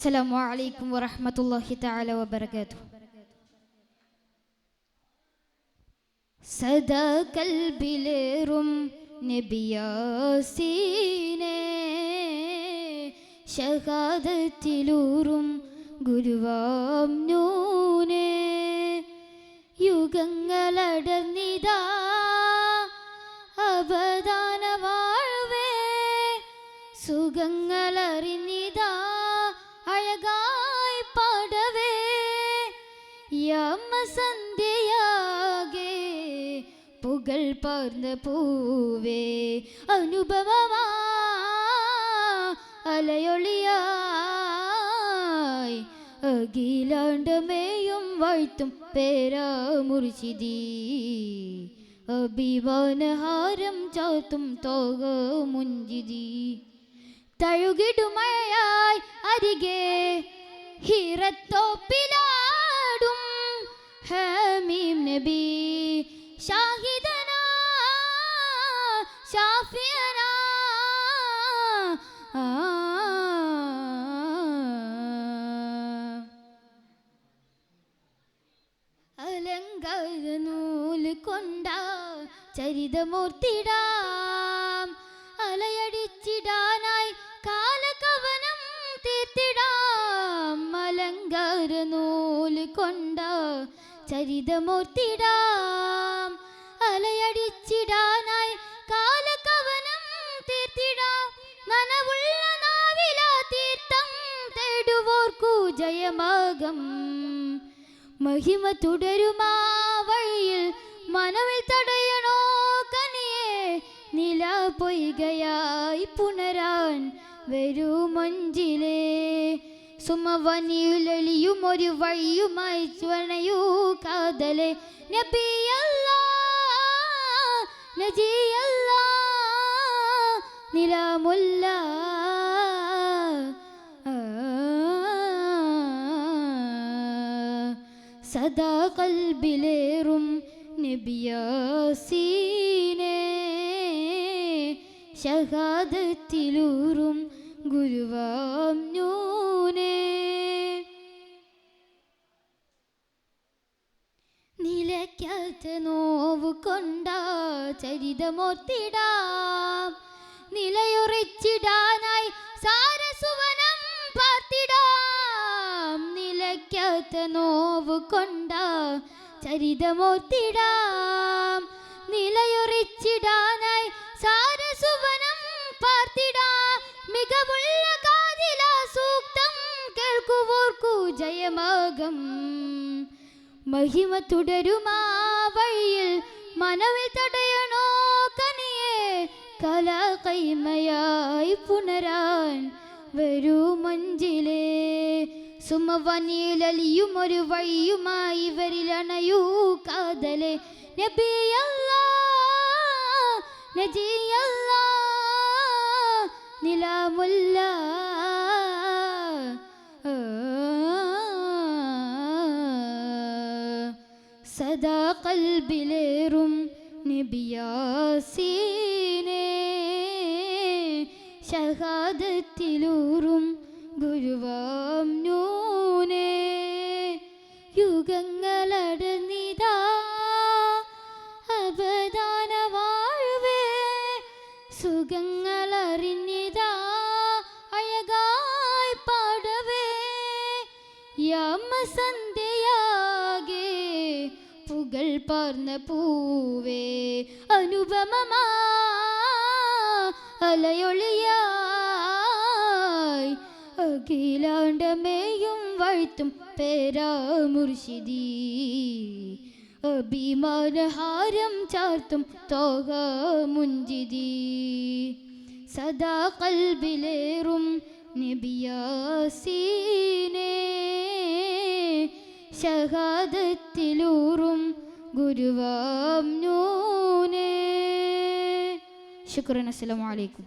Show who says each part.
Speaker 1: السلام عليكم ورحمة الله تعالى وبركاته. സദാ കൽബിലേറും നബിയാസീനെ ഷഹാദത്തിലൂറും ഗുരുവാം നൂനെ യുഗങ്ങളടർന്നിതാ അവദാന വാഴ്വേ സുഖങ്ങളറിഞ്ഞിതാ അഴകായി പാടവേ യമ സന്ധ്യയാകെ പുകൾ പാർന്ന പൂവേ അനുഭവമാ അലയൊളിയായി അഖിലാണ്ടമേയും വാഴ്ത്തും പേരാ മുർശിദി അഭിമാനഹാരം ചാത്തും തോക മുഞ്ചിതി തഴുകിടുമഴയായി അരികെ ഹിറത്തോപ്പിലാടും ഹമീം നബി ഷാഹിദന ഷാഫിയന അലങ്കാര നൂല് കൊണ്ട ചരിതമൂർത്തിടാം അലയടിച്ചിടാനായി കാലകവനം തീർത്തിടാം അലങ്കാര നൂല് കൊണ്ട ചരിതമൂർത്തിടാം അലയടിച്ചിടാനായി കാലകവനം തീർത്തിടാം നനവുള്ള നാവില തീർത്ഥം തേടുവോർക്കു ജയമാകം മഹിമ തുടരുമാ വഴിയിൽ മനവിൽ തടയണോ കനിയെ നില പൊയ്കയായി പുണരാൻ വരൂ മഞ്ചിലേ സുമവനിയുലലിയും ഒരു വഴിയുമായി ചുവണയൂ കാതലെ നബിയല്ലാ നജിയല്ലാ നിലാമുല്ല സദാ കൽബിലേറും നബിയാസീനെ ഷഹാദത്തിലൂറും ഗുരുവാം നൂനെ നിലയ്ക്കാത്ത നോവ് കൊണ്ട ചരിതമോർത്തിടാം നിലയുറച്ചിടാനായി സാരസുവനം പാർത്തിടാം നിലയ്ക്കാത്ത നോവ് കൊണ്ട ചരിതമോർത്തിടാം നിലയുറച്ചിടാനായി സാരസുവനം പാർത്തിടാം മികവുള്ള കാതില സൂക്തം കേൾക്കുവോർക്കു ജയമാകം മഹിമ തുടരുമാ വഴിയിൽ മനവിൽ തടയണോ കനിയെ കലാകൈമയായി പുണരാൻ വരൂ മഞ്ചിലേ സുമവനിയിലലിയും ഒരു വഴിയുമായി ഇവരിലണയൂ കാതലെ നബിയല്ലാ നജിയല്ലാ നിലാമുല്ല സദാ കൽബിലേറും നബിയാസീനെ ഷഹാദത്തിലൂറും ഗുരുവാം നൂനെ യുഗങ്ങളടർന്നിതാ അവദാന വാഴ്വേ സുഖങ്ങളറിഞ്ഞിതാ അഴകായി പാടവേ യമ സന്ധ്യയാകെ പുകൾ പാർന്ന പൂവേ അനുപമമാ അലയൊളിയായി അഖിലാണ്ടമേയും വാഴ്ത്തും പേരാ മുർശിദി അഭിമാനഹാരം ചാർത്തും തോക മുഞ്ചിതി സദാ കൽബിലേറും നബിയാസീനെ ഷഹാദത്തിലൂറും ഗുരുവാം നൂനെ ശുക്രൻ. അസ്സലാമു അലൈക്കും.